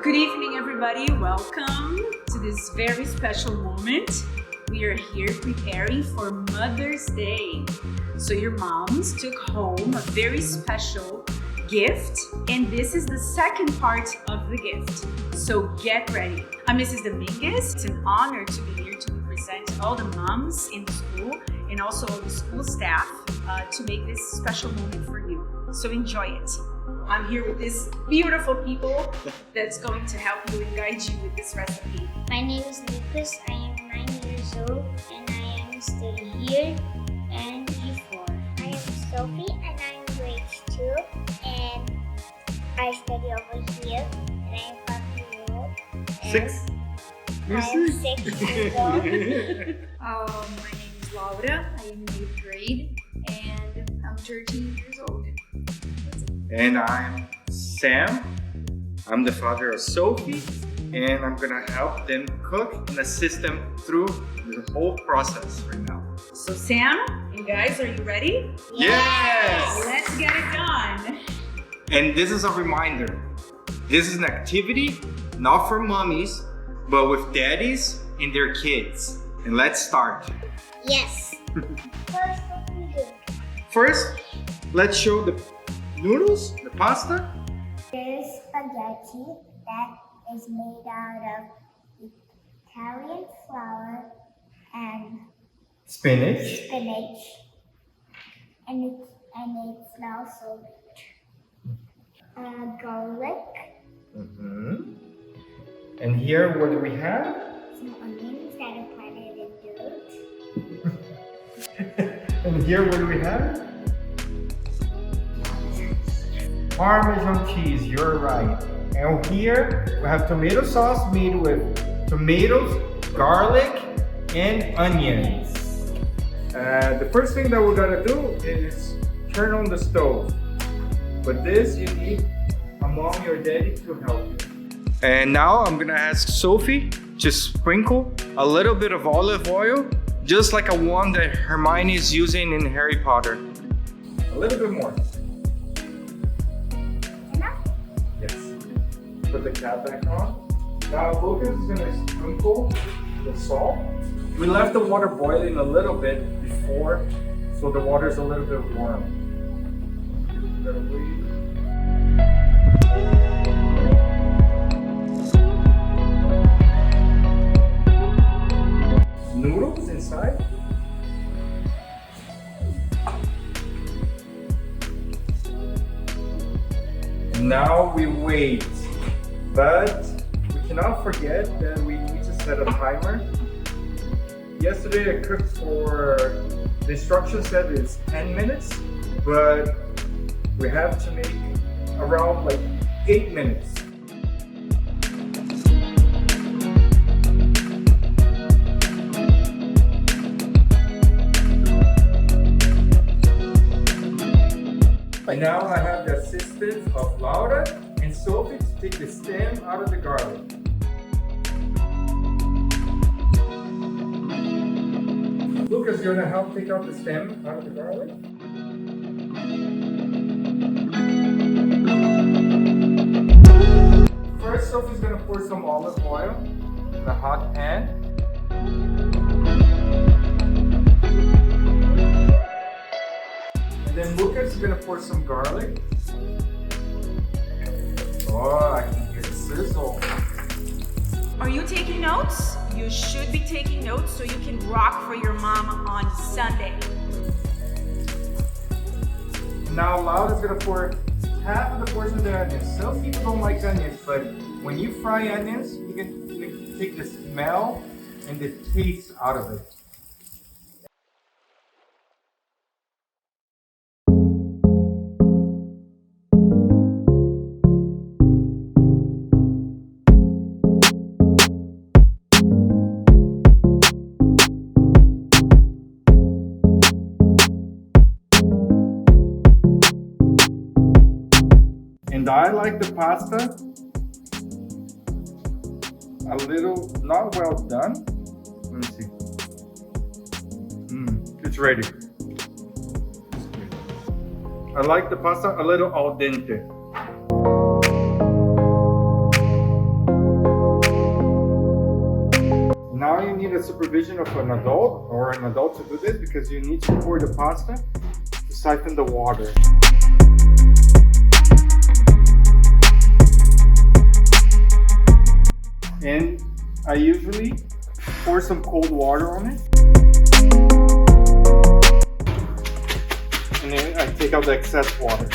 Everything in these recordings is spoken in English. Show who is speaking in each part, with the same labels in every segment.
Speaker 1: Good evening, everybody. Welcome to this very special moment. We are here preparing for Mother's Day. So your moms took home a very special gift, and this is the second part of the gift. So get ready. I'm Mrs. Dominguez. It's an honor to be here to present all the moms in the school and also all the school staff to make this special moment for you. So enjoy it. I'm here with these beautiful people that's going to help you and guide you with this recipe.
Speaker 2: My name is Lucas. I am 9 years old and I am studying here and E4. I am Sophie and I am grade 2 and I study over here and I am 5 years old.
Speaker 3: Six?
Speaker 2: I am 6 years old.
Speaker 4: My name is Laura. I am in 8th grade and I'm 13 years old.
Speaker 3: And I'm Sam. I'm the father of Sophie, and I'm gonna help them cook and assist them through the whole process right now.
Speaker 1: So Sam and guys, are you ready?
Speaker 3: Yes!
Speaker 1: Let's get it done.
Speaker 3: And this is a reminder. This is an activity not for mommies, but with daddies and their kids. And let's start.
Speaker 2: Yes. First, what do we do?
Speaker 3: First, let's show the noodles, the pasta.
Speaker 2: There's spaghetti that is made out of Italian flour and
Speaker 3: Spinach.
Speaker 2: and it's also garlic,
Speaker 3: And here, what do we have?
Speaker 2: some onions that are planted in dirt.
Speaker 3: And here, what do we have? Parmesan cheese, you're right. And here we have tomato sauce made with tomatoes, garlic, and onions. The first thing that we're gonna do is turn on the stove. But this, you need a mommy or daddy to help you. And now I'm gonna ask Sophie to sprinkle a little bit of olive oil, just like a one that Hermione is using in Harry Potter. A little bit more. Yes. Put the cap back on. Now Lucas is gonna sprinkle the salt. We left the water boiling a little bit before, so the water is a little bit warm. Noodles inside. Now we wait, but we cannot forget that we need to set a timer. Yesterday I cooked for, the instruction said it's 10 minutes, but we have to make around like 8 minutes. And now I have the assistance of Laura and Sophie to take the stem out of the garlic. Lucas, you want to help take out the stem out of the garlic? First, Sophie's going to pour some olive oil in a hot pan. And then Lucas is going to pour some garlic. Oh, I can hear the sizzle.
Speaker 1: Are you taking notes? You should be taking notes so you can rock for your mom on Sunday.
Speaker 3: Now Laura's going to pour half of the portion of the onions. Some people don't like onions, but when you fry onions, you can take the smell and the taste out of it. And I like the pasta a little, not well done. Let me see. It's ready. I like the pasta a little al dente. need a supervision of an adult or an adult to do this because you need to pour the pasta to siphon the water. And I usually pour some cold water on it. And then I take out the excess water.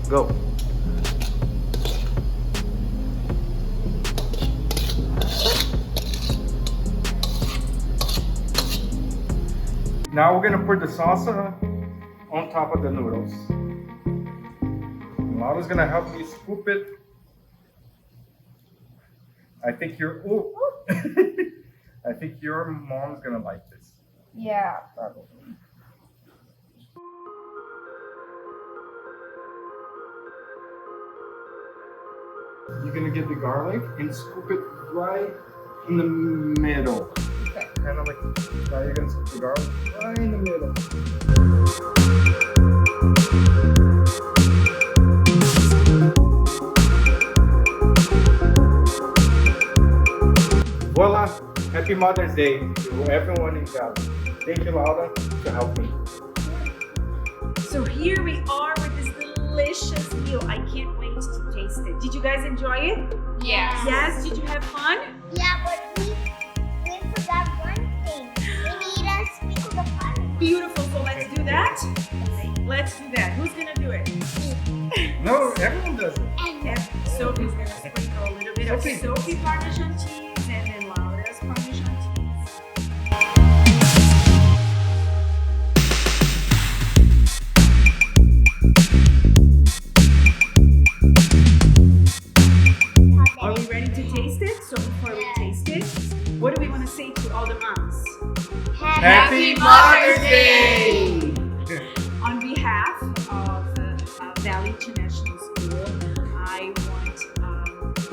Speaker 3: Go. Now we're gonna put the salsa on top of the noodles. Laura's gonna help me scoop it. I think I think your mom's gonna like this.
Speaker 4: Yeah, probably.
Speaker 3: You're gonna get the garlic and scoop it right in the middle.
Speaker 4: Okay.
Speaker 3: Kind of like, now you're gonna scoop the garlic right in the middle. Voila! Happy Mother's Day to everyone in Cali. Thank you, Laura, to help me.
Speaker 1: So here we are with this delicious meal. I can't wait to taste it. Did you guys enjoy it?
Speaker 4: Yes.
Speaker 1: Yes? Did you have fun?
Speaker 2: Yeah, but we forgot one thing. We need a sprinkle of honey.
Speaker 1: Beautiful. So let's do that. Let's do that. Who's gonna do it?
Speaker 3: No, everyone does it.
Speaker 1: Sophie's gonna sprinkle a little bit of Sophie Parmesan cheese and then Laura's Parmesan cheese. Are we ready to taste it? So before we taste it, what do we want to say to all the moms?
Speaker 3: Happy Mother's Day!
Speaker 1: On behalf of Valley International School, I want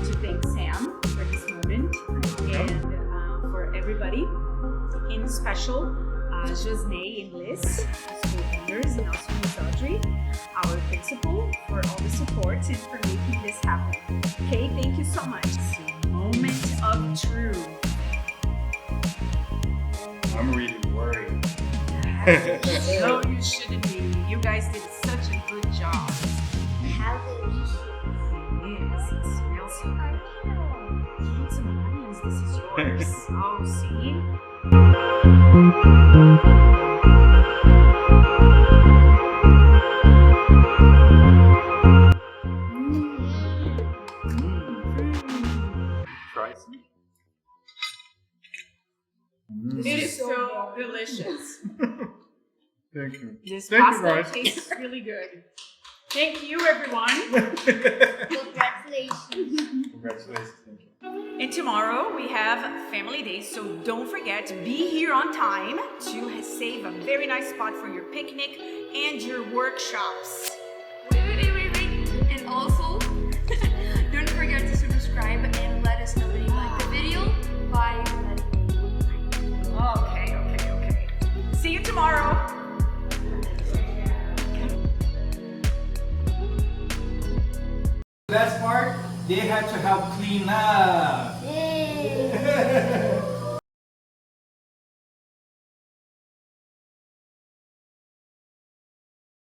Speaker 1: to thank Sam for this moment and for everybody, in special Josney and Liz, school owners, and also Ms. Audrey, our principal, for all the support and for making this happen. Okay, thank you so much. Moment of truth.
Speaker 3: I'm really worried.
Speaker 1: No, you shouldn't be. You guys did such a good job.
Speaker 2: How delicious.
Speaker 1: Yes, it smells good. Eat some onions. This is yours. Oh, see?
Speaker 3: Try some.
Speaker 1: It is so delicious.
Speaker 3: Thank you.
Speaker 1: This
Speaker 3: Thank you,
Speaker 1: pasta
Speaker 3: guys.
Speaker 1: tastes really good. Thank you, everyone.
Speaker 2: Congratulations.
Speaker 3: Congratulations. Thank you.
Speaker 1: And tomorrow we have Family Day, so don't forget, be here on time to save a very nice spot for your picnic and your workshops.
Speaker 4: Wait. And also, don't forget to subscribe and let us know that you like the video by letting me know.
Speaker 1: Okay. See you tomorrow.
Speaker 3: Best part, they had to help clean up.
Speaker 2: Yay.